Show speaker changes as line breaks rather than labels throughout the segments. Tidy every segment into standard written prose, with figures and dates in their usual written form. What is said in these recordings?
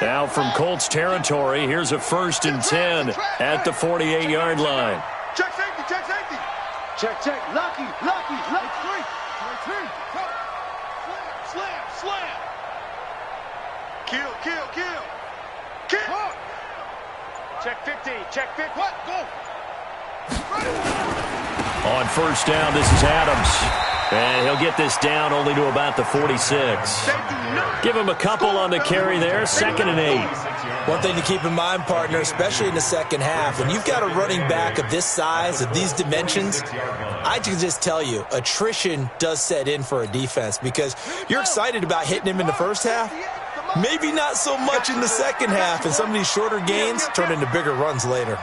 Now from Colts territory, here's a 1st and 10 at the 48-yard line.
Check safety, check safety. Check. Lucky. Slam. Kill. Check 50. What? Go.
On 1st down, this is Adams. And he'll get this down only to about the 46. Give him a couple on the carry there, 2nd and 8.
One thing to keep in mind, partner, especially in the second half, when you've got a running back of this size, of these dimensions, I can just tell you, attrition does set in for a defense because you're excited about hitting him in the first half. Maybe not so much in the second half, and some of these shorter gains turn into bigger runs later.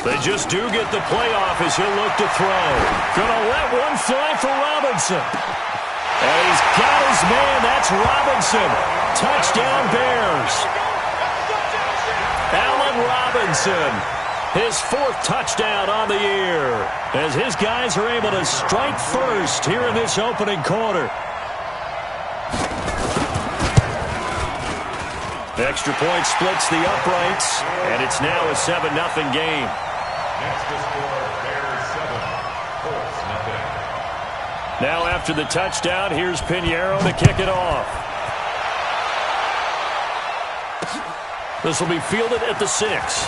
They just do get the playoff as he'll look to throw. Gonna let one fly for Robinson. And he's got his man. That's Robinson. Touchdown Bears. Allen Robinson. His 4th touchdown on the year. As his guys are able to strike first here in this opening quarter. Extra point splits the uprights, and it's now a 7-0 game.
Next to score, Bears 7, Colts nothing.
Now after the touchdown, here's Pinheiro to kick it off. This will be fielded at the 6.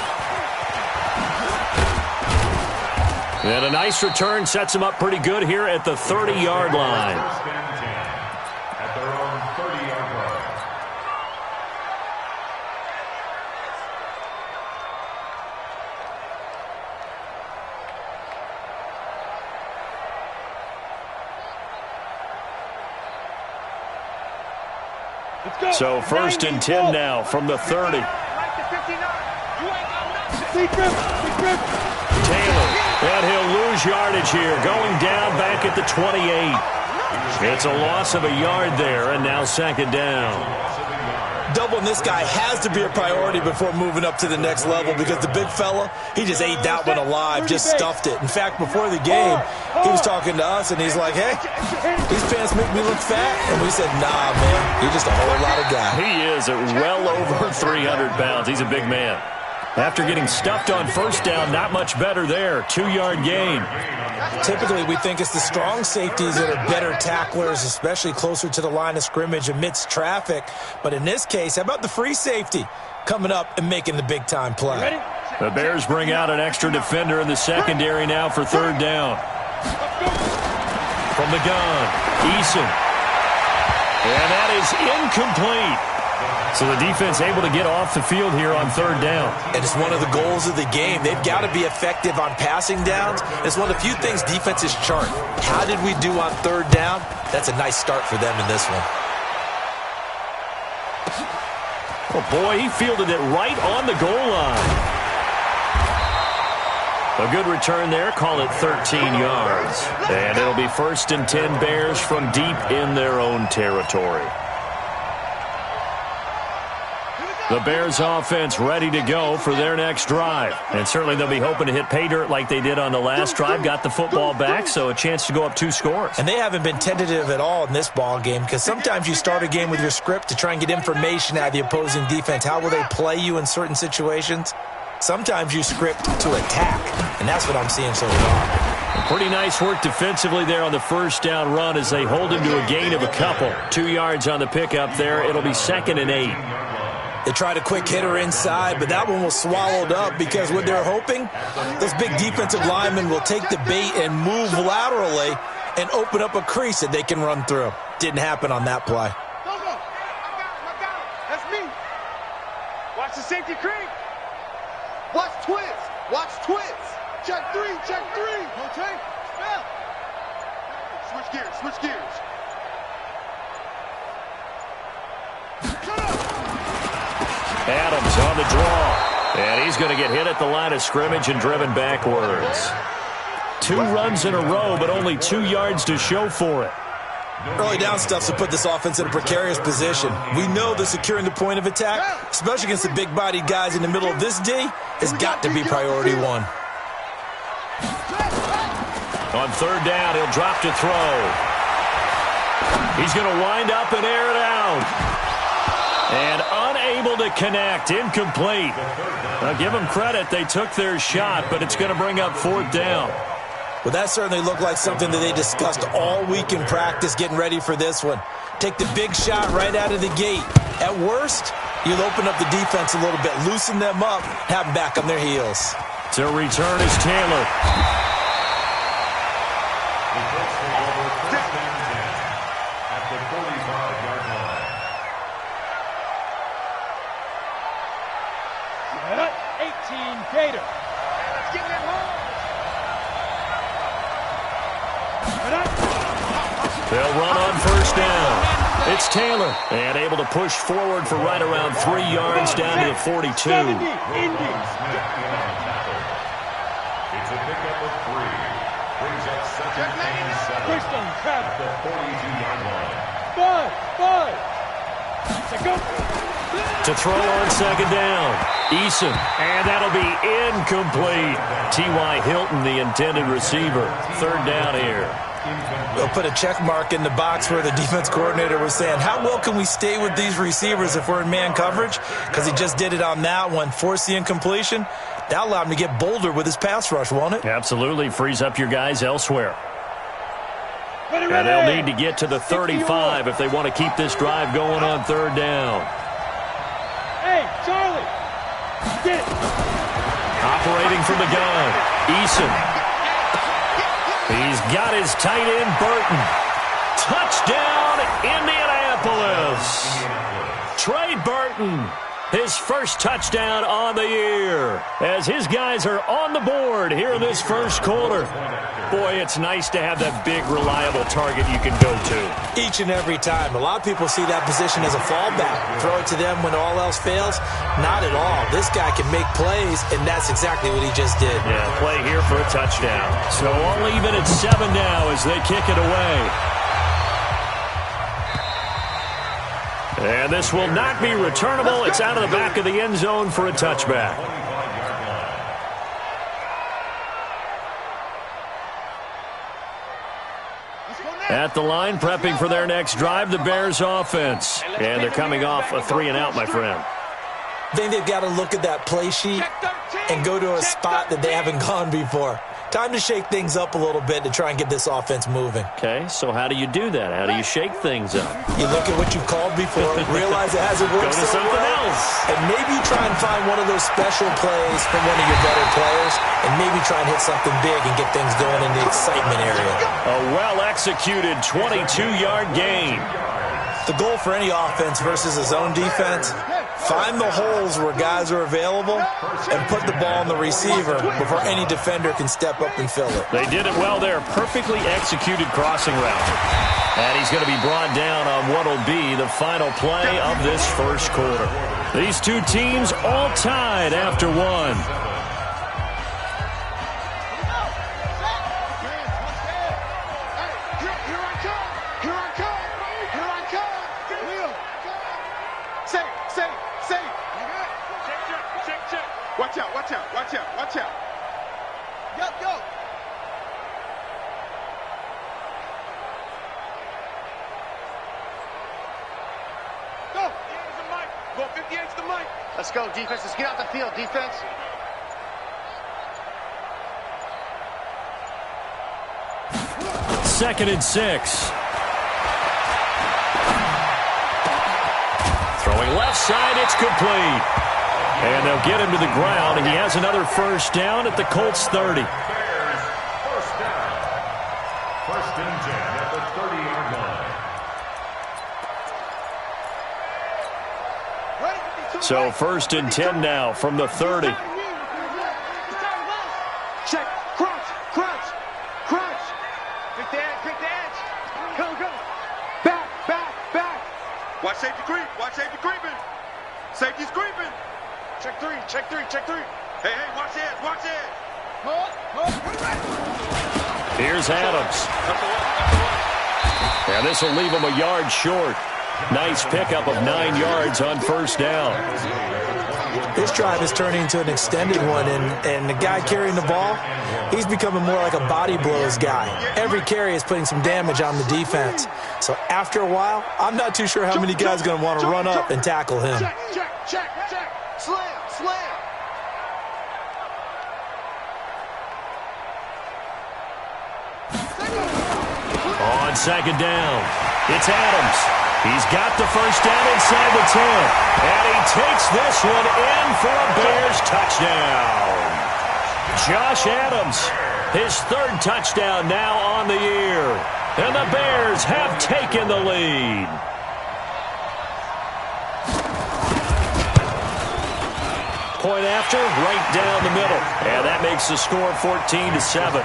And a nice return sets him up pretty good here at the 30-yard line.
At their own 30-yard line.
So 1st and 10 now from the 30. Taylor, and he'll lose yardage here, going down back at the 28. It's a loss of a yard there, and now 2nd down.
Doubling this guy has to be a priority before moving up to the next level because the big fella, he just ate that one alive, just stuffed it. In fact, before the game, he was talking to us, and he's like, hey, these pants make me look fat. And we said, nah, man, you're just a whole lot of guy.
He is at well over 300 pounds. He's a big man. After getting stuffed on 1st down, not much better there. 2-yard gain.
Typically, we think it's the strong safeties that are better tacklers, especially closer to the line of scrimmage amidst traffic. But in this case, how about the free safety coming up and making the big-time play?
The Bears bring out an extra defender in the secondary now for 3rd down. From the gun, Eason. And that is incomplete. So the defense able to get off the field here on 3rd down.
And it's one of the goals of the game. They've got to be effective on passing downs. It's one of the few things defenses chart. How did we do on 3rd down? That's a nice start for them in this one.
Oh, boy, he fielded it right on the goal line. A good return there. Call it 13 yards. And it'll be 1st and 10 Bears from deep in their own territory. The Bears offense ready to go for their next drive. And certainly they'll be hoping to hit pay dirt like they did on the last drive. Got the football back, so a chance to go up 2 scores.
And they haven't been tentative at all in this ball game because sometimes you start a game with your script to try and get information out of the opposing defense. How will they play you in certain situations? Sometimes you script to attack, and that's what I'm seeing so far.
Pretty nice work defensively there on the 1st down run as they hold him to a gain of a couple. 2 yards on the pickup there. It'll be 2nd and 8.
They tried a quick hitter inside, but that one was swallowed up because what they're hoping, those big defensive linemen will take the bait and move laterally and open up a crease that they can run through. Didn't happen on that play.
I got him. That's me. Watch the safety creep. Watch twins. Watch twins. Check 3. Okay. Switch gears.
Adams on the draw. And he's going to get hit at the line of scrimmage and driven backwards. 2 runs in a row, but only 2 yards to show for it.
Early down stuff's to put this offense in a precarious position. We know that securing the point of attack, especially against the big-bodied guys in the middle of this D, has got to be priority one.
On third down, he'll drop to throw. He's going to wind up and air it out. And unable to connect, incomplete. Now, give them credit, they took their shot, but it's going to bring up fourth down.
Well, that certainly looked like something that they discussed all week in practice getting ready for this one. Take the big shot right out of the gate. At worst, you'll open up the defense a little bit, loosen them up, have them back on their heels.
To return is Taylor.
At the 45-yard line.
18 Gator. Let's get that home.
They'll run on first down. It's Taylor. And able to push forward for right around 3 yards down to the 42.
It's a pickup of 3. Brings up second and 7. At the 42-yard line.
To throw on second down. Eason. And that'll be incomplete. T.Y. Hilton, the intended receiver. Third down here.
They'll put a check mark in the box where the defense coordinator was saying, how well can we stay with these receivers if we're in man coverage? Because he just did it on that one. Force the incompletion. That allowed him to get bolder with his pass rush, won't it?
Absolutely. Frees up your guys elsewhere. And they'll need to get to the 35 if they want to keep this drive going on third down.
Hey, Charlie. Get it.
Operating from the gun. Eason. He's got his tight end, Burton. Touchdown, Indianapolis. Trey Burton, his first touchdown on the year. As his guys are on the board here in this first quarter. Boy, it's nice to have that big, reliable target you can go to.
Each and every time. A lot of people see that position as a fallback. Throw it to them when all else fails. Not at all. This guy can make plays, and that's exactly what he just did.
Yeah, play here for a touchdown. So all even at 7 now as they kick it away. And this will not be returnable. It's out of the back of the end zone for a touchback. At the line, prepping for their next drive, the Bears offense. And they're coming off a 3-and-out, my friend.
I think they've got to look at that play sheet and go to a spot that they haven't gone before. Time to shake things up a little bit to try and get this offense moving.
Okay, so how do you do that? How do you shake things up?
You look at what you've called before, realize it hasn't worked
Go to
so
something
well,
else.
and maybe try and find one of those special plays from one of your better players, and maybe try and hit something big and get things going in the excitement area.
A well-executed 22-yard gain.
The goal for any offense versus a zone defense, find the holes where guys are available and put the ball on the receiver before any defender can step up and fill it.
They did it well there. Perfectly executed crossing route. And he's going to be brought down on what will be the final play of this first quarter. These two teams all tied after one.
Watch out, watch out, watch out, watch out. Go, go. Go. 58's the mic. Go, 58's the mic.
Let's go, defense. Let's get out the field, defense.
Second and 6. Throwing left side, it's complete. And they'll get him to the ground, and he has another first down at the Colts 30.
Bears, first down. First and 10 at the 30-yard line.
So first and 10 now from the 30.
Check, crunch, crunch, crunch. Pick the edge, pick the edge. Go, go. Back, back, back. Watch safety creep, watch safety creeping. Safety's creeping. Check 3, check 3, check 3. Hey, hey, watch the edge, watch the edge. Hold, hold,
Here's Adams. And this will leave him a yard short. Nice pickup of 9 yards on first down.
This drive is turning into an extended one, and the guy carrying the ball, he's becoming more like a body blows guy. Every carry is putting some damage on the defense. So after a while, I'm not too sure how many guys are going to want to run up and tackle him.
Check. Slam.
On second down, it's Adams. He's got the first down inside the 10. And he takes this one in for a Bears touchdown. Josh Adams, his 3rd touchdown now on the year. And the Bears have taken the lead. Point after, right down the middle. And that makes the score 14-7.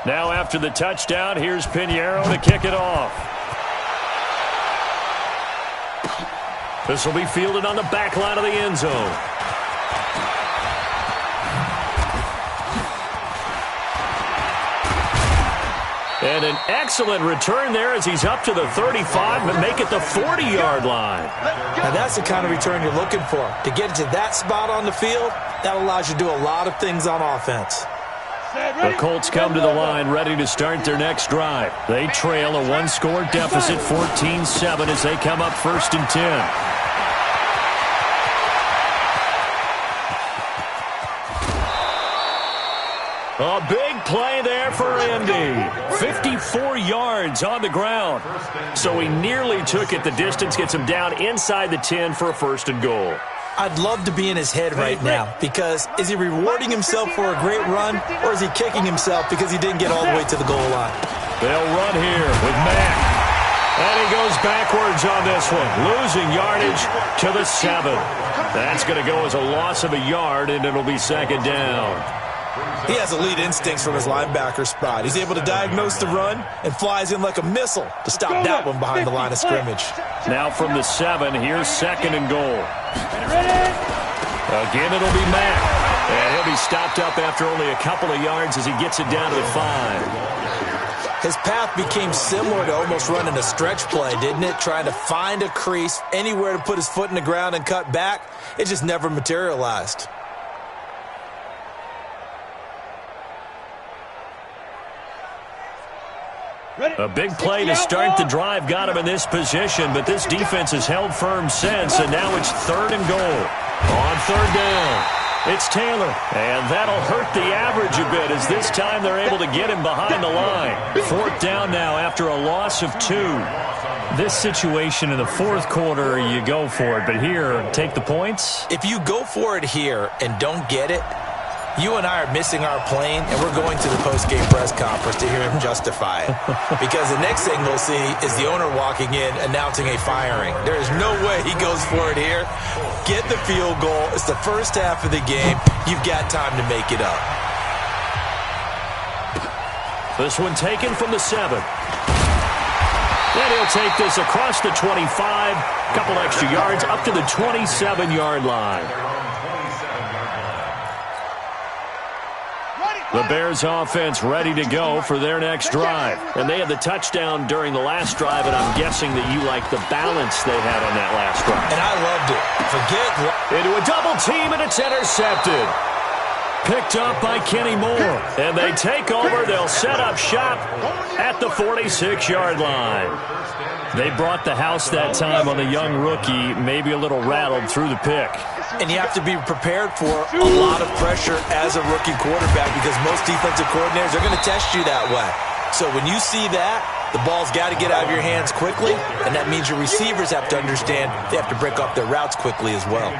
Now after the touchdown, here's Pinheiro to kick it off. This will be fielded on the back line of the end zone. And an excellent return there as he's up to the 35, but make it the 40-yard line.
Now that's the kind of return you're looking for. To get to that spot on the field, that allows you to do a lot of things on offense.
The Colts come to the line ready to start their next drive. They trail a 1-score deficit, 14-7, as they come up 1st and 10. A big play there for Indy. 54 yards on the ground. So he nearly took it the distance, gets him down inside the 10 for a 1st and goal.
I'd love to be in his head right now, because is he rewarding himself for a great run, or is he kicking himself because he didn't get all the way to the goal line?
They'll run here with Mack. And he goes backwards on this one, losing yardage to the 7. That's going to go as a loss of a yard, and it'll be 2nd down.
He has elite instincts from his linebacker spot. He's able to diagnose the run and flies in like a missile to stop that one behind the line of scrimmage.
Now from the 7, here's 2nd and goal. Again, it'll be Mack. And he'll be stopped up after only a couple of yards as he gets it down to the 5.
His path became similar to almost running a stretch play, didn't it? Trying to find a crease, anywhere to put his foot in the ground and cut back. It just never materialized.
A big play to start the drive got him in this position, but this defense has held firm since, and now it's 3rd and goal. On 3rd down, it's Taylor, and that'll hurt the average a bit as this time they're able to get him behind the line. 4th down now after a loss of 2. This situation in the 4th quarter, you go for it, but here, take the points.
If you go for it here and don't get it, you and I are missing our plane, and we're going to the post-game press conference to hear him justify it. Because the next thing we'll see is the owner walking in announcing a firing. There is no way he goes for it here. Get the field goal. It's the first half of the game. You've got time to make it up.
This one taken from the 7. Then he'll take this across the 25, couple extra yards, up to the 27-yard line. The Bears offense ready to go for their next drive. And they had the touchdown during the last drive, and I'm guessing that you like the balance they had on that last drive.
And I loved it.
Into a double team, and it's intercepted. Picked up by Kenny Moore. And they take over. They'll set up shop at the 46-yard line. They brought the house that time on the young rookie, maybe a little rattled through the pick.
And you have to be prepared for a lot of pressure as a rookie quarterback, because most defensive coordinators are going to test you that way. So when you see that, the ball's got to get out of your hands quickly, and that means your receivers have to understand they have to break up their routes quickly as well.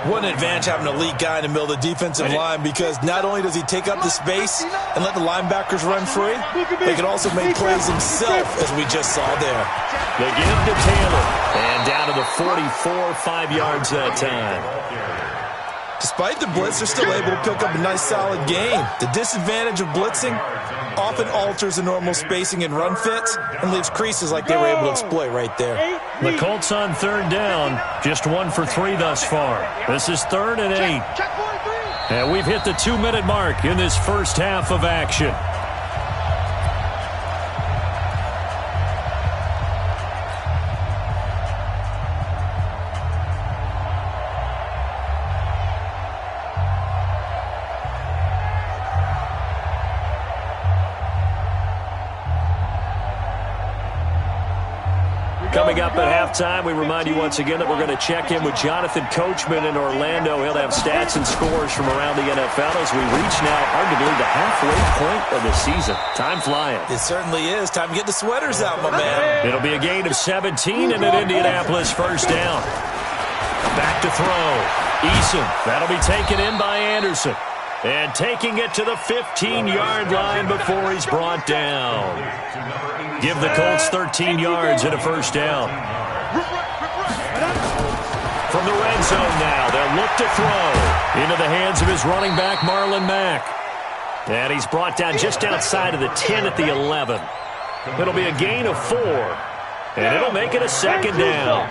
What an advantage having an elite guy in the middle of the defensive line, because not only does he take up the space and let the linebackers run free, he can also make plays himself, as we just saw there.
They give to Taylor, and down to the 44, 5 yards that time.
Despite the blitz, they're still able to pick up a nice, solid gain. The disadvantage of blitzing often alters the normal spacing and run fits and leaves creases like they were able to exploit right there.
The Colts on third down, just 1 for 3 thus far. This is 3rd and 8. And we've hit the 2-minute mark in this first half of action. Coming up at halftime, we remind you once again that we're going to check in with Jonathan Coachman in Orlando. He'll have stats and scores from around the NFL as we reach now, hard to believe, the halfway point of the season. Time flying.
It certainly is. Time to get the sweaters out, my man.
It'll be a gain of 17 and an Indianapolis first down. Back to throw. Eason. That'll be taken in by Anderson. And taking it to the 15-yard line before he's brought down. Give the Colts 13 yards and a first down. From the red zone now, they'll look to throw into the hands of his running back, Marlon Mack. And he's brought down just outside of the 10 at the 11. It'll be a gain of 4. And it'll make it a second down.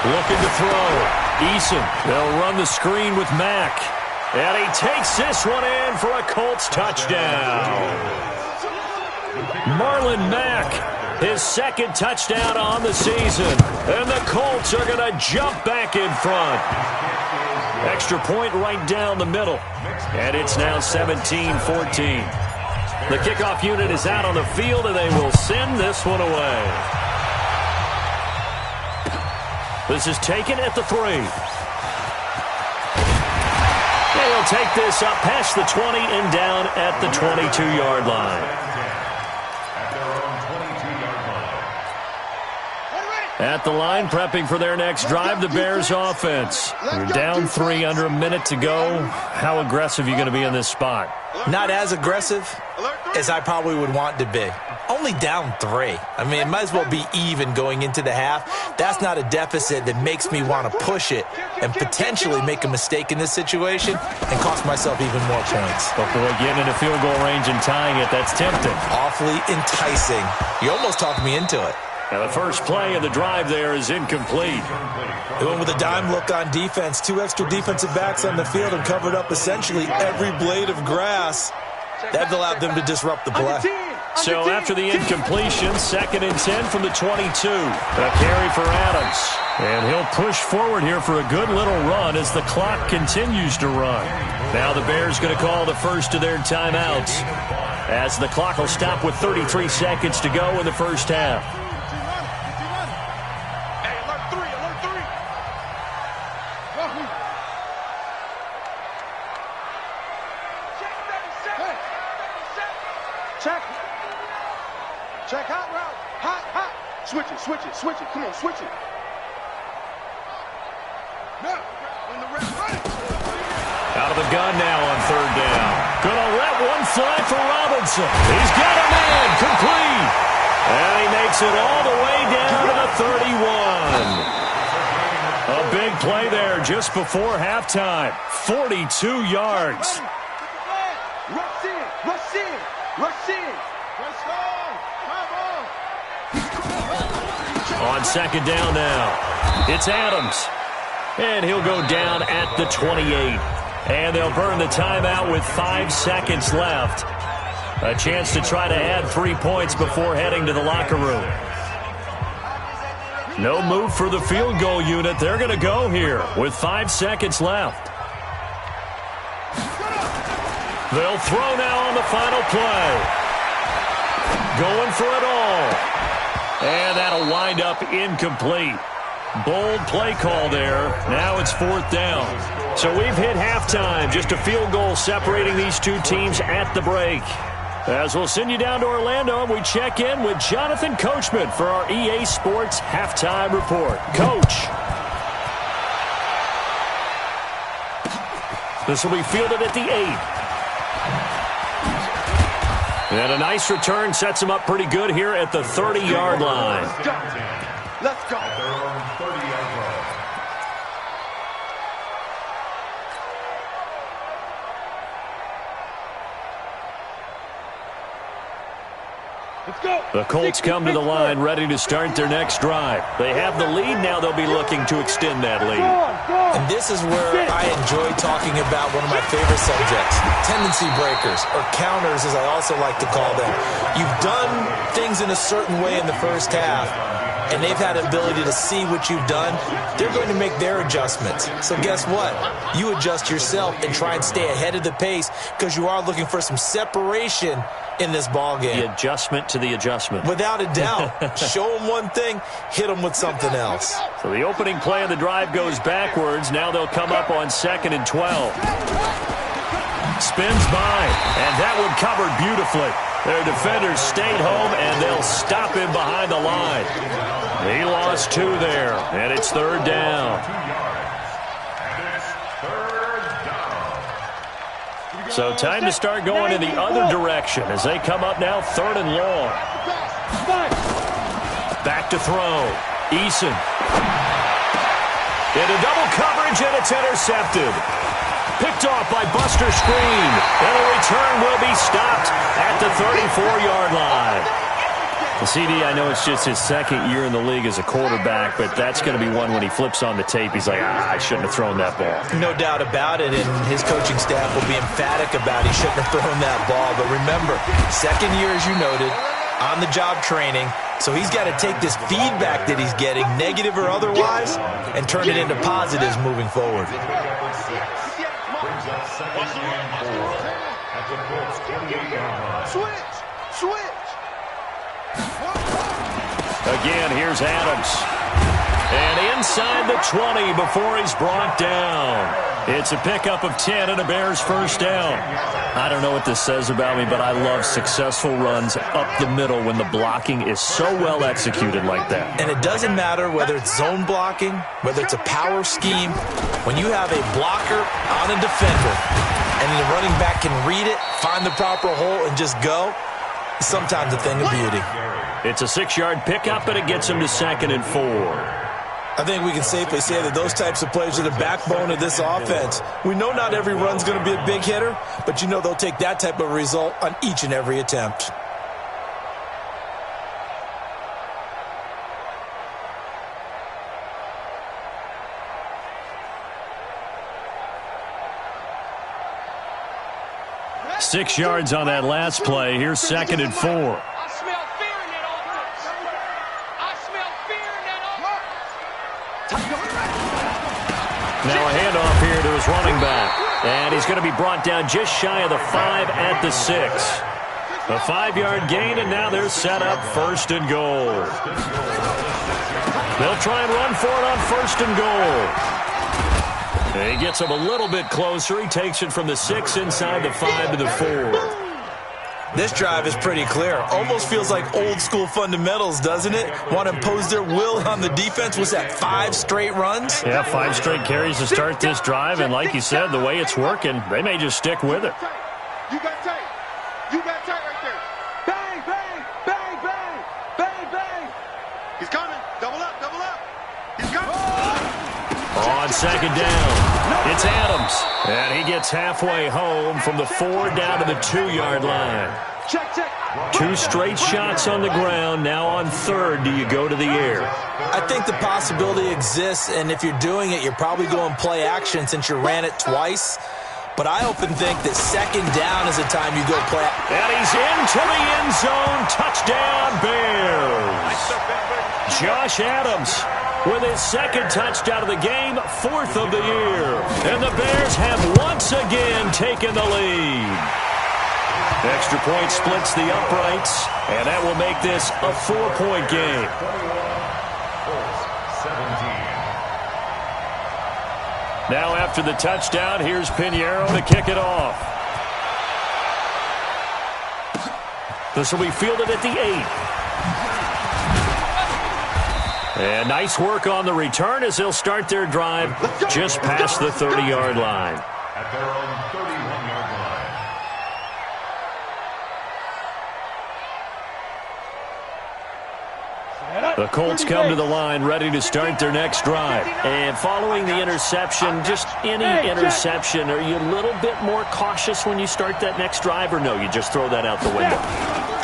Looking to throw. Eason, they'll run the screen with Mack. And he takes this one in for a Colts touchdown. Marlon Mack, his second touchdown on the season. And the Colts are going to jump back in front. Extra point right down the middle. And it's now 17-14. The kickoff unit is out on the field, and they will send this one away. This is taken at the 3. He'll take this up past the 20 and down at the 22-yard line. At the line, prepping for their next drive, the Bears offense. You're down 3, under a minute to go. How aggressive are you going to be in this spot?
Not as aggressive as I probably would want to be. Only down 3. I mean, it might as well be even going into the half. That's not a deficit that makes me want to push it and potentially make a mistake in this situation and cost myself even more points.
But boy, getting into field goal range and tying it, that's tempting.
Awfully enticing. You almost talked me into it.
Now the first play of the drive there is incomplete.
They went with a dime look on defense. 2 extra defensive backs on the field and covered up essentially every blade of grass. That allowed them to disrupt the play.
So after the incompletion, 2nd and 10 from the 22. A carry for Adams. And he'll push forward here for a good little run as the clock continues to run. Now the Bears going to call the first of their timeouts as the clock will stop with 33 seconds to go in the first half.
Check hot route. Hot. Switch it. Come on, switch it. Now, in the red right.
Out of the gun now on 3rd down. Gonna let one fly for Robinson. He's got a man, complete. And he makes it all the way down to the 31. A big play there just before halftime. 42 yards.
Rush in.
On 2nd down now, it's Adams. And he'll go down at the 28. And they'll burn the timeout with 5 seconds left. A chance to try to add 3 points before heading to the locker room. No move for the field goal unit. They're going to go here with 5 seconds left. They'll throw now on the final play. Going for it all. And that'll wind up incomplete. Bold play call there. Now it's 4th down. So we've hit halftime. Just a field goal separating these two teams at the break. As we'll send you down to Orlando, and we check in with Jonathan Coachman for our EA Sports Halftime Report. Coach. This will be fielded at the 8. And a nice return sets him up pretty good here at the 30-yard line.
Let's go.
Let's go.
The Colts come to the line ready to start their next drive. They have the lead. Now they'll be looking to extend that lead.
And this is where I enjoy talking about one of my favorite subjects, tendency breakers, or counters as I also like to call them. You've done things in a certain way in the first half, and they've had the ability to see what you've done. They're going to make their adjustments. So guess what? You adjust yourself and try and stay ahead of the pace because you are looking for some separation in this ball game.
The adjustment to the adjustment.
Without a doubt. Show them one thing, hit them with something else.
So the opening play of the drive goes backwards. Now they'll come up on 2nd and 12. Spins by, and that one covered beautifully. Their defenders stayed home, and they'll stop him behind the line. He lost 2 there, and it's 3rd down. So time to start going in the other direction as they come up now 3rd and long. Back to throw. Eason. Into double coverage, and it's intercepted. Picked off by Buster Screen. And the return will be stopped at the 34-yard line. The CD, I know it's just his 2nd year in the league as a quarterback, but that's going to be one when he flips on the tape. He's like, I shouldn't have thrown that ball.
No doubt about it, and his coaching staff will be emphatic about he shouldn't have thrown that ball. But remember, 2nd year, as you noted, on-the-job training, so he's got to take this feedback that he's getting, negative or otherwise, and turn it into positives moving forward.
Switch.
Again, here's Adams. And inside the 20 before he's brought down. It's a pickup of 10 and a Bears first down. I don't know what this says about me, but I love successful runs up the middle when the blocking is so well executed like that.
And it doesn't matter whether it's zone blocking, whether it's a power scheme. When you have a blocker on a defender and the running back can read it, find the proper hole, and just go, it's sometimes a thing of beauty.
It's a 6-yard pickup, and it gets him to 2nd and 4.
I think we can safely say that those types of plays are the backbone of this offense. We know not every run's going to be a big hitter, but you know they'll take that type of result on each and every attempt.
Six yards on that last play. Here's 2nd and 4. Now a handoff here to his running back. And he's going to be brought down just shy of the 5 at the 6. A 5-yard gain, and now they're set up 1st and goal. They'll try and run for it on 1st and goal. And he gets him a little bit closer. He takes it from the 6 inside the 5 to the 4.
This drive is pretty clear. Almost feels like old school fundamentals, doesn't it? Want to impose their will on the defense. Was that 5 straight runs?
Yeah, 5 straight carries to start this drive. And like you said, the way it's working, they may just stick with it.
You got tight. You got tight right there. Bang, bang, bang, bang, bang, bang. He's coming. Double up, double up. He's coming.
On 2nd down, it's Adams. And he gets halfway home from the 4 down to the 2-yard line.
Check.
2 straight shots on the ground. Now on 3rd, do you go to the air?
I think the possibility exists, and if you're doing it, you're probably going play action since you ran it twice. But I often think that 2nd down is the time you go play.
And he's into the end zone. Touchdown, Bears. Josh Adams with his 2nd touchdown of the game, 4th of the year. And the Bears have once again taken the lead. Extra point splits the uprights, and that will make this a 4-point game. Now after the touchdown, here's Pinheiro to kick it off. This will be fielded at the 8. And nice work on the return as they'll start their drive just past the 30-yard line.
At their own 31-yard line.
The Colts come to the line ready to start their next drive. And following the interception, just any interception, are you a little bit more cautious when you start that next drive, or no, you just throw that out the window?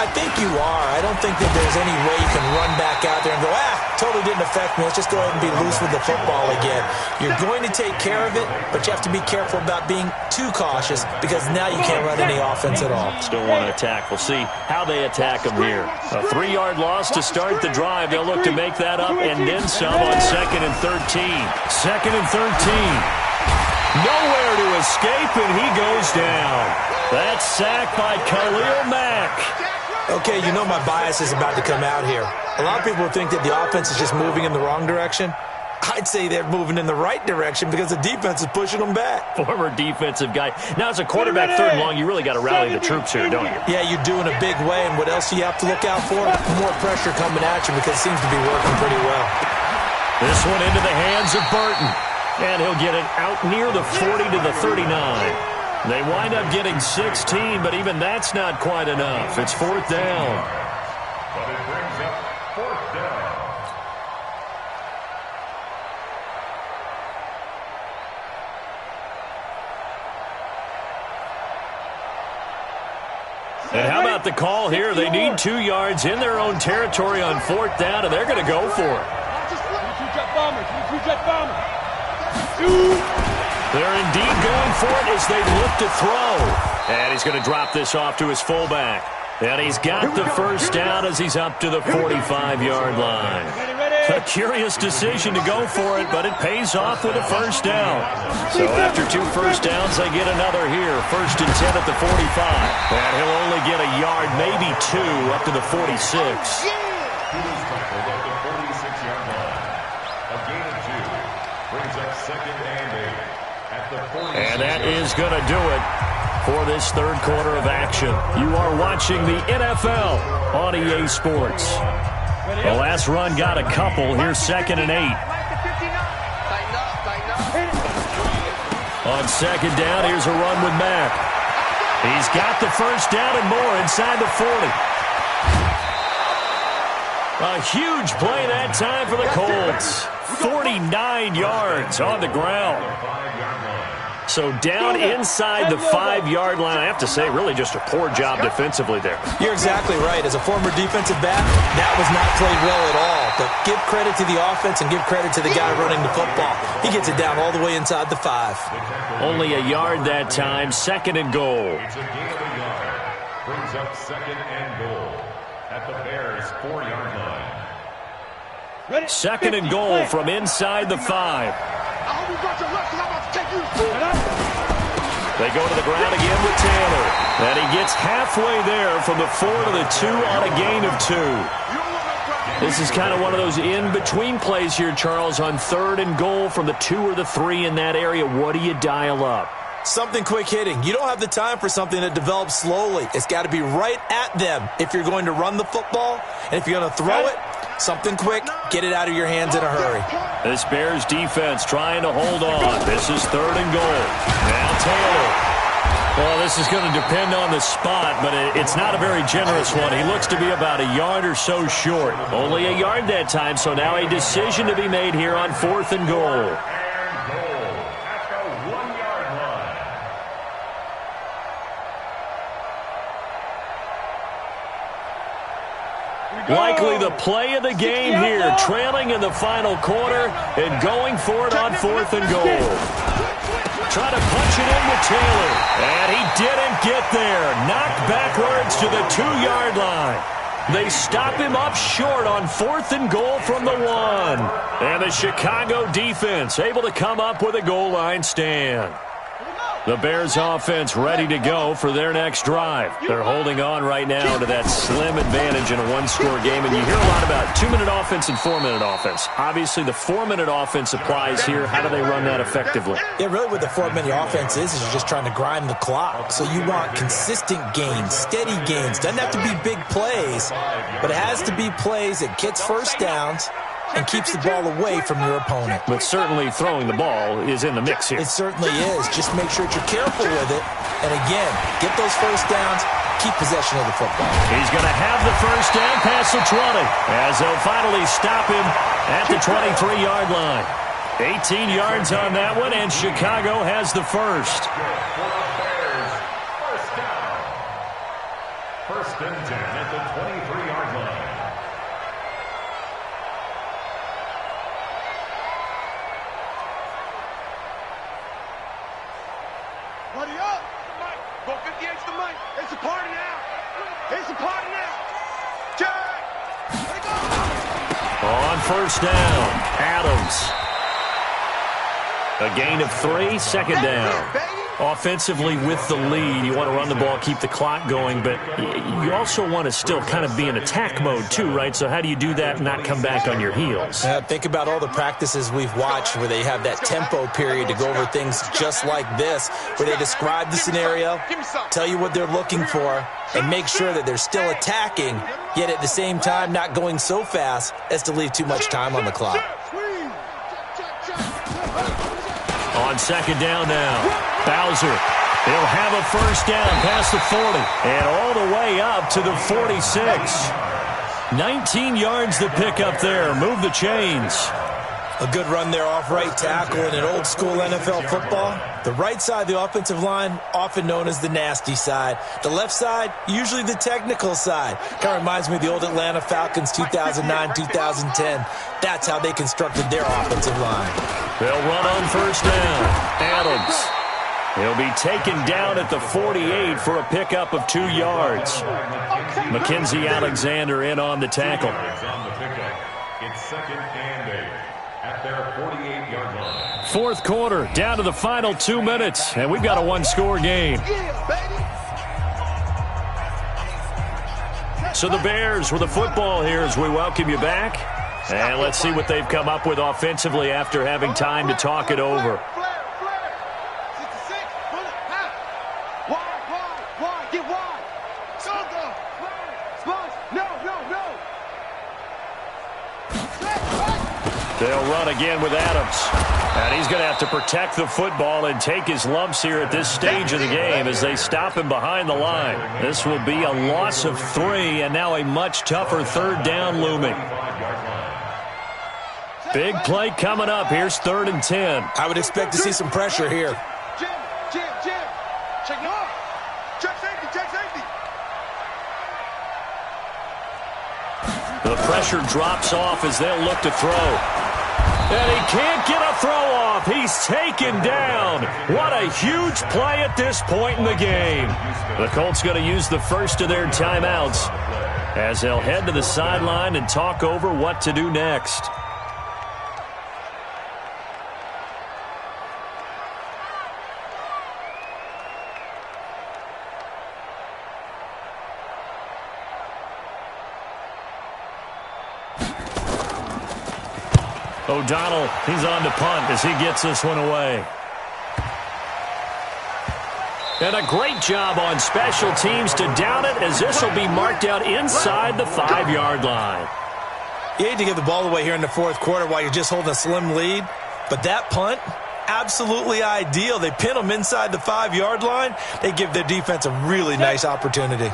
I think you are. I don't think that there's any way you can run back out there and go, totally didn't affect me. Let's just go ahead and be loose with the football again. You're going to take care of it, but you have to be careful about being too cautious because now you can't run any offense at all.
Still want to attack. We'll see how they attack them here. A 3-yard loss to start the drive. They'll look to make that up and then some on 2nd and 13. 2nd and 13. Nowhere to escape, and he goes down. That's sacked by Khalil Mack.
Okay, you know my bias is about to come out here. A lot of people think that the offense is just moving in the wrong direction. I'd say they're moving in the right direction because the defense is pushing them back.
Former defensive guy. Now, as a quarterback 3rd and long, you really got to rally the troops here, don't you?
Yeah, you do in a big way. And what else do you have to look out for? More pressure coming at you because it seems to be working pretty well.
This one into the hands of Burton. And he'll get it out near the 40 to the 39. They wind up getting 16, but even that's not quite enough. It's 4th down.
But it brings up 4th down.
And how about the call here? They need 2 yards in their own territory on 4th down, and they're going to go for it. They're indeed going for it as they look to throw. And he's going to drop this off to his fullback. And he's got the first down as he's up to the 45-yard line. A curious decision to go for it, but it pays off with a first down. So after 2 first downs, they get another here. 1st and 10 at the 45. And he'll only get a yard, maybe 2, up to the 46. And that is going to do it for this 3rd quarter of action. You are watching the NFL on EA Sports. The last run got a couple. Here's 2nd and 8. On 2nd down, here's a run with Mack. He's got the first down and more inside the 40. A huge play that time for the Colts. 49 yards on the ground. So down inside the 5-yard line. I have to say, really just a poor job defensively there.
You're exactly right. As a former defensive back, that was not played well at all. But give credit to the offense and give credit to the guy running the football. He gets it down all the way inside the 5.
Only a yard that time. 2nd and goal.
It's a gain of a yard. Brings up 2nd and goal at the Bears' 4-yard line.
2nd and goal from inside the 5. They go to the ground again with Taylor. And he gets halfway there from the 4 to the 2 on a gain of 2. This is kind of one of those in-between plays here, Charles, on 3rd and goal from the 2 or the 3 in that area. What do you dial up?
Something quick hitting. You don't have the time for something that develops slowly. It's got to be right at them if you're going to run the football. And if you're going to throw it, something quick, get it out of your hands in a hurry.
This Bears defense trying to hold on. This is 3rd and goal. Now Taylor. Well, this is going to depend on the spot, but it's not a very generous one. He looks to be about a yard or so short. Only a yard that time, so now a decision to be made here on 4th and goal. Likely the play of the game here, trailing in the final quarter and going for it on 4th and goal. Try to punch it in with Taylor, and he didn't get there. Knocked backwards to the 2-yard line. They stop him up short on 4th and goal from the 1. And the Chicago defense able to come up with a goal line stand. The Bears offense ready to go for their next drive. They're holding on right now to that slim advantage in a one-score game. And you hear a lot about 2-minute offense and 4-minute offense. Obviously, the 4-minute offense applies here. How do they run that effectively?
Yeah, really what the 4-minute offense is you're just trying to grind the clock. So you want consistent gains, steady gains. Doesn't have to be big plays, but it has to be plays that gets first downs and keeps the ball away from your opponent.
But certainly throwing the ball is in the mix here.
It certainly is. Just make sure that you're careful with it. And again, get those first downs, keep possession of the football.
He's going to have the first down past the 20 as they'll finally stop him at the 23-yard line. 18 yards on that one, and Chicago has the first.
First and 10 at the 23-yard line.
Buddy up! Go 50 extra money. It's a party now. It's a party now. Jack! Let it go!
On first down, Adams. A gain of 3, second down. Offensively with the lead, you want to run the ball, keep the clock going, but you also want to still kind of be in attack mode too, right? So how do you do that and not come back on your heels?
Think about all the practices we've watched where they have that tempo period to go over things just like this, where they describe the scenario, tell you what they're looking for, and make sure that they're still attacking, yet at the same time not going so fast as to leave too much time on the clock.
On second down now, Bowser. He'll have a first down past the 40 and all the way up to the 46. 19 yards to pick up there. Move the chains.
A good run there off right tackle in an old school NFL football. The right side of the offensive line, often known as the nasty side. The left side, usually the technical side. Kind of reminds me of the old Atlanta Falcons 2009-2010. That's how they constructed their offensive line.
They'll run on first down. Adams. He'll be taken down at the 48 for a pickup of 2 yards. Mackenzie Alexander in on the tackle.
It's second and 8 at their 48-yard line.
Fourth quarter, down to the final 2 minutes, and we've got a one-score game. So the Bears with the football here as we welcome you back. And let's see what they've come up with offensively after having time to talk it over.
Get wide.
They'll run again with Adams. And he's going to have to protect the football and take his lumps here at this stage of the game as they stop him behind the line. This will be a loss of 3 and now a much tougher third down looming. Big play coming up. Here's 3rd and 10.
I would expect to see some pressure here.
Jim. Check no. Check safety.
The pressure drops off as they'll look to throw. And he can't get a throw off. He's taken down. What a huge play at this point in the game. The Colts going to use the first of their timeouts as they'll head to the sideline and talk over what to do next. O'Donnell, he's on to punt as he gets this one away. And a great job on special teams to down it as this will be marked out inside the 5-yard line.
You hate to give the ball away here in the fourth quarter while you're just holding a slim lead, but that punt, absolutely ideal. They pin them inside the 5-yard line. They give their defense a really nice opportunity.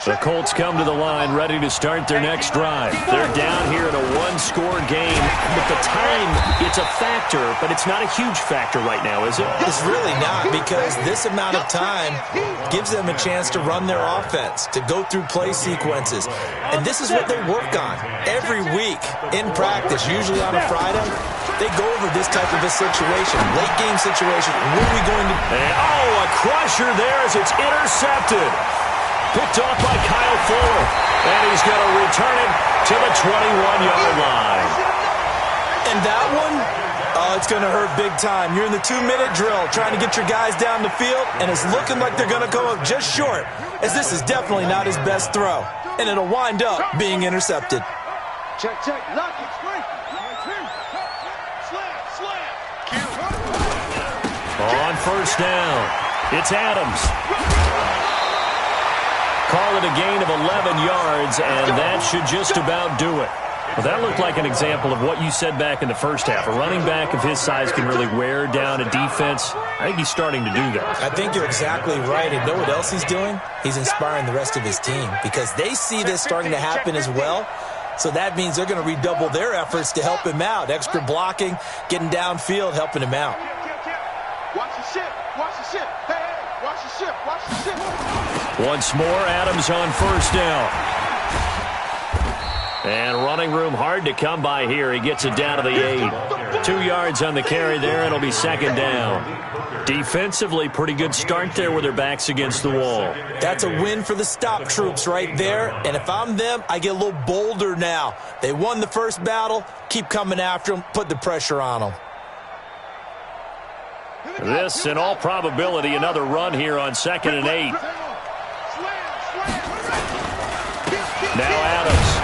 The Colts come to the line ready to start their next drive. They're down here in a one-score game. But the time, it's a factor, but it's not a huge factor right now, is it?
It's really not, because this amount of time gives them a chance to run their offense, to go through play sequences. And this is what they work on every week in practice, usually on a Friday. They go over this type of a situation, late-game situation. What are we going to do?
A crusher there as it's intercepted. Picked off by Kyle Fuller. And he's going to return it to the 21-yard line.
And that one, it's going to hurt big time. You're in the 2-minute drill trying to get your guys down the field, and it's looking like they're going to go up just short, as this is definitely not his best throw. And it'll wind up being intercepted.
Check. Lock it. Slam.
On first down, it's Adams. Call it a gain of 11 yards, and that should just about do it. Well, that looked like an example of what you said back in the first half. A running back of his size can really wear down a defense. I think he's starting to do that.
I think you're exactly right. And know what else he's doing? He's inspiring the rest of his team because they see this starting to happen as well. So that means they're going to redouble their efforts to help him out. Extra blocking, getting downfield, helping him out.
Watch the ship. Hey, watch the ship.
Once more, Adams on first down. And running room hard to come by here. He gets it down to the 8. 2 yards on the carry there. It'll be second down. Defensively, pretty good start there with their backs against the wall.
That's a win for the stop troops right there. And if I'm them, I get a little bolder now. They won the first battle. Keep coming after them. Put the pressure on them.
This, in all probability, another run here on 2nd and 8. Now Adams.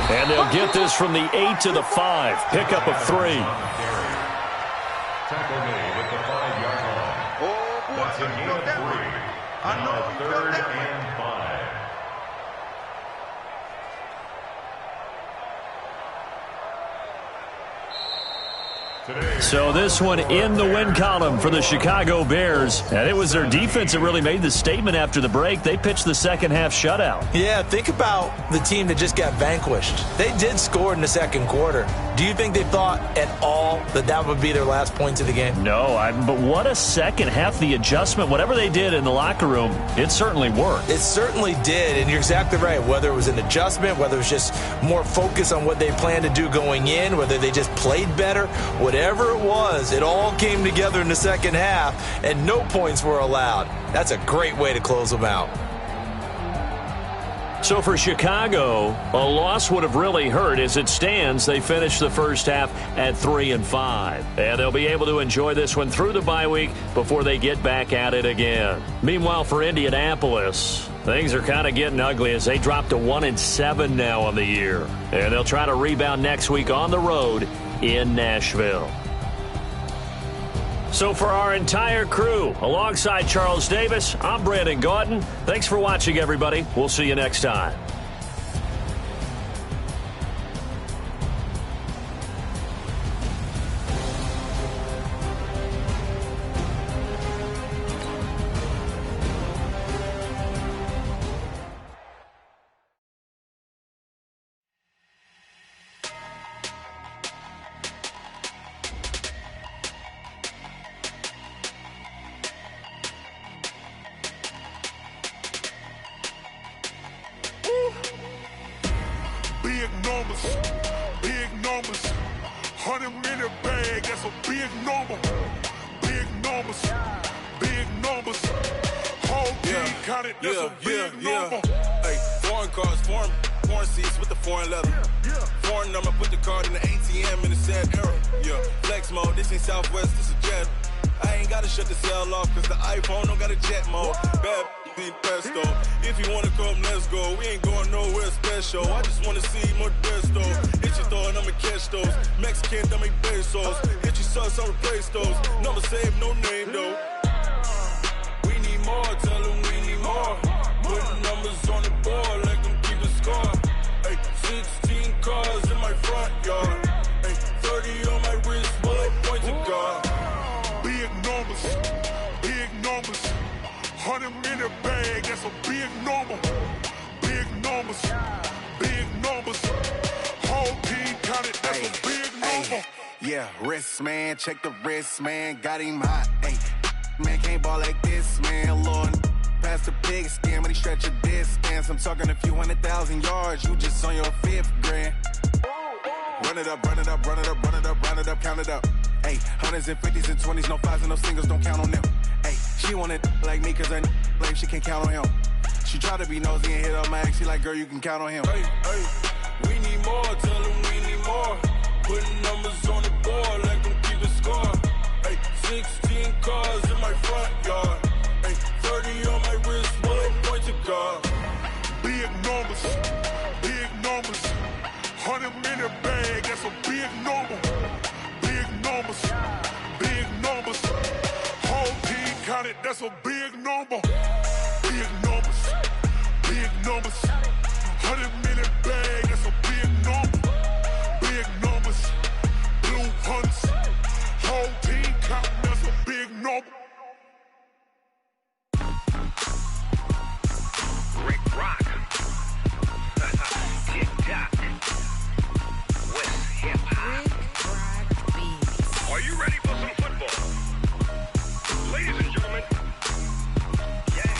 And they'll get this from the 8 to the 5. Pickup of 3.
Tackle made at the 5-yard line.
Oh, boy,
That's a gain of 3.
I know
Now
you
3rd
felt that way.
and 5.
So this one in the win column for the Chicago Bears. And it was their defense that really made the statement after the break. They pitched the second half shutout.
Yeah, think about the team that just got vanquished. They did score in the second quarter. Do you think they thought at all that that would be their last points of the game?
No, but what a second half. The adjustment, whatever they did in the locker room, it certainly worked.
It certainly did, and you're exactly right. Whether it was an adjustment, whether it was just more focus on what they planned to do going in, whether they just played better, whatever it was, it all came together in the second half, and no points were allowed. That's a great way to close them out.
So for Chicago, a loss would have really hurt. As it stands, they finished the first half at 3-5. And they'll be able to enjoy this one through the bye week before they get back at it again. Meanwhile, for Indianapolis, things are kind of getting ugly as they drop to 1-7 now on the year. And they'll try to rebound next week on the road in Nashville. So for our entire crew, alongside Charles Davis, I'm Brandon Gaudin. Thanks for watching, everybody. We'll see you next time.
Big numbers, 100-minute bag, that's a big number. Big numbers, whole team counted, that's a big number.
Hey, foreign cars, foreign seats with the foreign leather. Foreign number, put the card in the ATM in the sad era. Yeah, flex mode, this ain't Southwest, this is Jet. I ain't gotta shut the cell off, cause the iPhone don't got a jet mode. Bad need pesto. If you wanna come, let's go. We ain't going nowhere special. I just wanna see more Desto. Hit your throw and I'ma catch those. Mexican, dummy pesos. Hit your sauce, I'll replace those. Number save, no name though. We need more, tell them we need more. Put numbers on the board, let them keep the score. Hey, 16 cars in my front yard. Hey, 30 on my wrist, bullet point to God.
Big numbers, 100-minute bag, that's a big number. Big numbers, whole team counted, that's a big number.
Yeah, wrist man, check the wrist man, got him hot. Ay, man can't ball like this, man. Lord, past the pig skin when he stretch a distance. I'm talking a few 100,000 yards, you just on your 5th grand. Run it up, count it up. Ay, hundreds and 50s and 20s, no 5s and no singles, don't count on them. Ay, she want it like me cause her like she can't count on him. She try to be nosy and hit up my ex, she like, girl, you can count on him.
Hey, we need more, tell them we need more. Putting numbers on the board, let them keep the score. Hey, 16 cars in my front yard. Hey, 30 on my wrist, bullet point to God.
Big numbers, 100-minute bag, that's a big number. Big numbers, whole team counted, that's a big number. Big numbers, 100-minute bag, that's a big number. Big numbers, blue hunts, whole team counting, that's a big number.
Rick Rock. Tick-tock. West hip-hop. Are you ready for some football? Ladies and gentlemen. Yeah.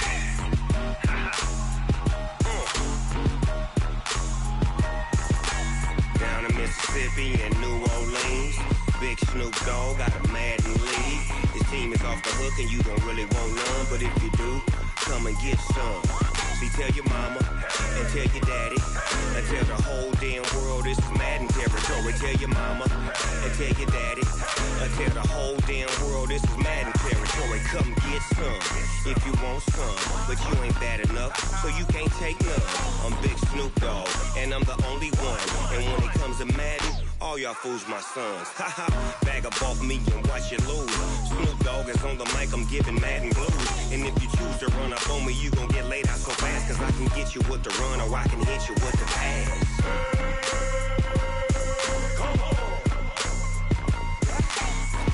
Mississippi and New Orleans. Big Snoop Dogg got a Madden league. His team is off the hook and you don't really want none, but if you do, come and get some. See, tell your mama and tell your daddy and tell the whole damn world this is Madden territory. Tell your mama and tell your daddy and tell the whole damn world this is Madden territory. Come get some if you want some, but you ain't bad enough, so you can't take none. I'm Big Snoop Dogg and I'm the only one. And when it comes to Madden, all y'all fools my sons. Haha, bag up off me and watch you lose. Snoop Dogg is on the mic, I'm giving Madden blues. And if you choose to run up on me, you gon' get laid out so fast. Cause I can get you with the run or I can hit you with the pass. Come on.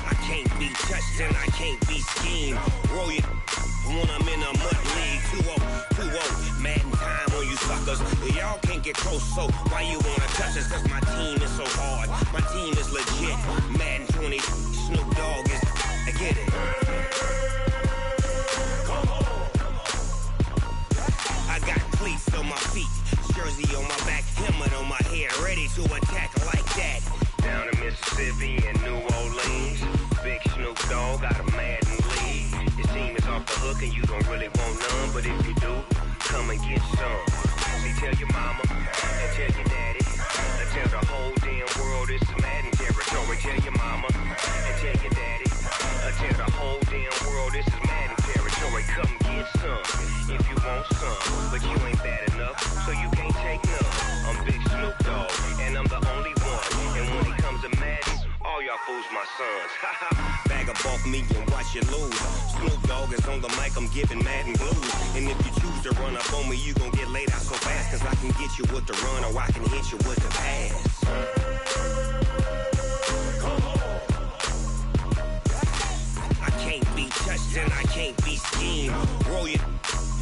I can't be touched and I can't be schemed. Roll it when I'm in a mud league. 2-0, 2-0, Madden time on you suckers. Y'all can't get close, so why you wanna touch us? Cause my team is so hard, my team is legit. Madden 20, Snoop Dogg is, I get it. Come on. I got cleats on my feet, jersey on my back, helmet on my head, ready to attack like that. Down in Mississippi and New Orleans, Big Snoop Dogg got a Madden league. His team is off the hook and you don't really want none, but if you do, come and get some. See, tell your mama and tell your daddy and tell the whole damn world this is Madden territory. Tell your mama and tell your daddy and tell the whole damn world this is Madden territory. Come get some if you want some, but you ain't bad enough, so you can't take none. I'm Big Snoop Dogg and I'm the only one. And when it comes to Madden, all y'all fools my sons. Bag up off me and watch you lose. Snoop Dogg is on the mic, I'm giving Madden blues. And if you choose to run up on me, you gon' get laid out so fast. Cause I can get you with the run or I can hit you with the pass. Come on. I can't be touched and I can't be schemed. Roll it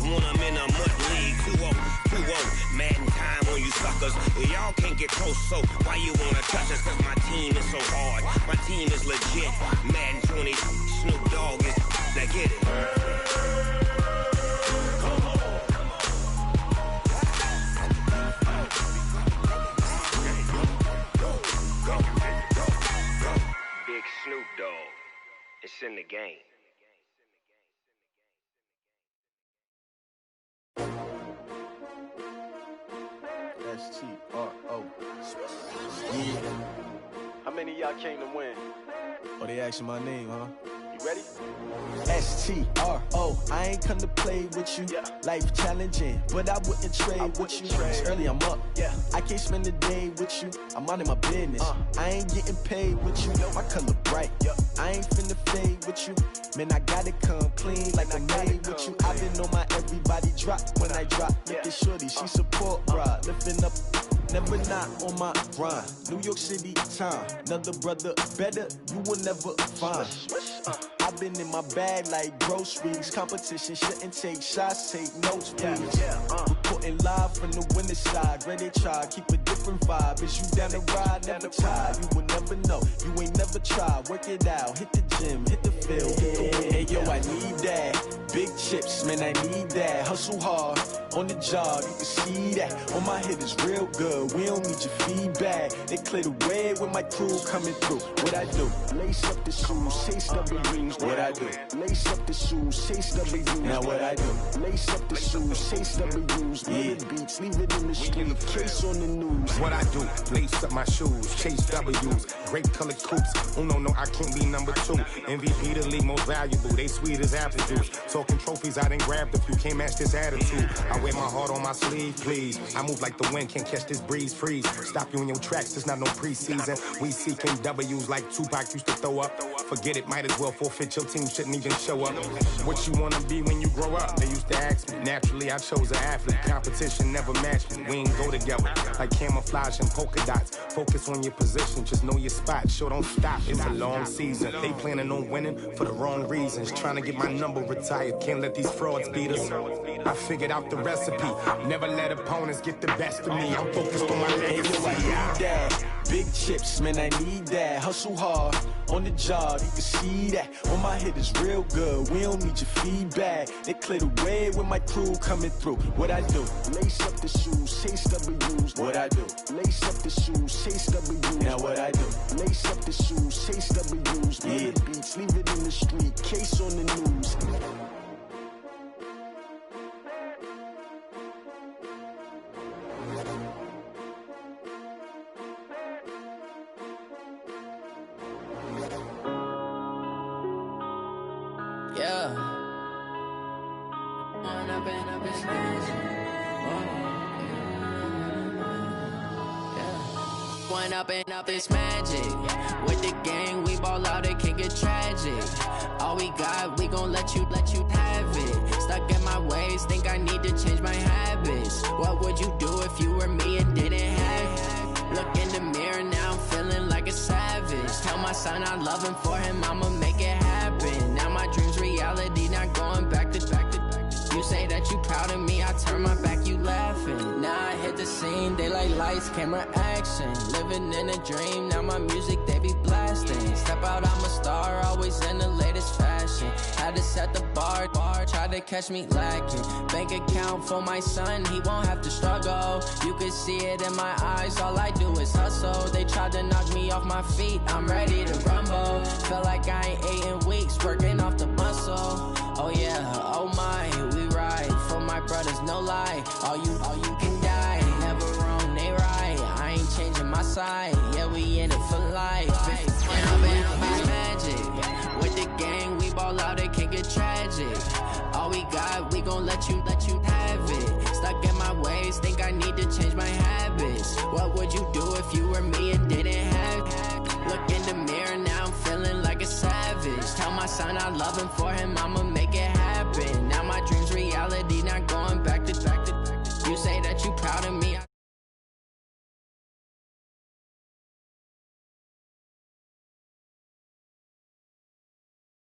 when I'm in a mud league. 2-0, 2-0, Madden time on you suckers. Y'all can't get close, so why you wanna touch us? Cause my team is so hard, my team is legit. Madden 20, Snoop Dogg is, now get it. Come on. Big Snoop Dogg, it's in the game.
S-T-R-O. Yeah. How many of y'all came to win? Oh, they asking my name, huh? You ready? S-T-R-O. I ain't come to play with you. Yeah. Life challenging, but I wouldn't trade with you. It's early, I'm up. Yeah. I can't spend the day with you. I'm minding my business. I ain't getting paid with you. My color bright. Yeah. I ain't finna fade with you. Man, I gotta come clean like I'm made with you. I've been on my everybody drop when I drop. Look at shorty, she support ride. Lifting up, never not on my grind. New York City time, another brother better, you will never find. I've been in my bag like groceries. Competition shouldn't take shots, take notes, please. Reporting live from the winter side. Ready to try, keep a different vibe. Is you down to ride, never try. You will never know, you ain't never tried. Work it out, hit the gym, hit the field, hit the wind. Hey yo, I need that. Big chips, man, I need that. Hustle hard, on the job, you can see that. On my head is real good, we don't need your feedback. They clear the way with my crew coming through. What I do? Lace up the shoes, chase W's. What I do? Lace up the shoes, chase W's. Now what I do? Lace up the shoes, chase W's. Yeah. Beats, leave it in the street, case on the news.
What I do? Lace up my shoes, chase W's. Great colored coops. Oh no, I can't be number 2. MVP the league most valuable. They sweet as apple juice. Talking trophies, I didn't grab the few. Can't match this attitude. I wear my heart on my sleeve, please. I move like the wind, can't catch this breeze, freeze. Stop you in your tracks, there's not no preseason. We seeking W's like Tupac used to throw up. Forget it, might as well forfeit. Your team shouldn't even show up. What you wanna be when you grow up? They used to ask me. Naturally, I chose an athlete. Competition never matched me. We ain't go together like camouflage and polka dots. Focus on your position, just know your spot. Sure, don't stop. It's a long season. They planning on winning for the wrong reasons. Trying to get my number retired. Can't let these frauds beat us. I figured out the recipe. Never let opponents get the best of me. I'm focused on my legacy.
Big chips, man, I need that. Hustle hard, on the job, you can see that. On my head is real good, we don't need your feedback. They clear the way with my crew coming through. What I do? Lace up the shoes, chase W's. What I do? Lace up the shoes, chase W's. now what I do? Lace up the shoes, chase W's, yeah. Beats, leave it in the street, case on the news.
Yeah. One up and up is magic. With the gang, we ball out, it can get tragic. All we got, we gon' let you have it. Stuck in my ways, think I need to change my habits. What would you do if you were me and didn't have it? Look in the mirror, now I'm feeling like a savage. Tell my son I love him, for him I'ma make it happen. Now my dream's reality, not going back to back. You say that you proud of me, I turn my back, you laughing. Now I hit the scene, they like lights, camera, action. Living in a dream, now my music, they be blasting. Step out, I'm a star, always in the latest fashion. Had to set the bar, try to catch me lacking. Bank account for my son, he won't have to struggle. You can see it in my eyes, all I do is hustle. They tried to knock me off my feet, I'm ready to rumble. Felt like I ain't ate in weeks, working off the muscle. Oh yeah, oh my, we ride for my brothers, no lie. All you can die, never wrong, they right. I ain't changing my side, yeah, we in it for life. And I've been magic. With the gang, we ball out, it can get tragic. All we got, we gon' let you have it. Stuck in my ways, think I need to change my habits. What would you do if you were me and didn't have it? Look in the mirror, now I'm feeling like a savage. Tell my son I love him, for him I'ma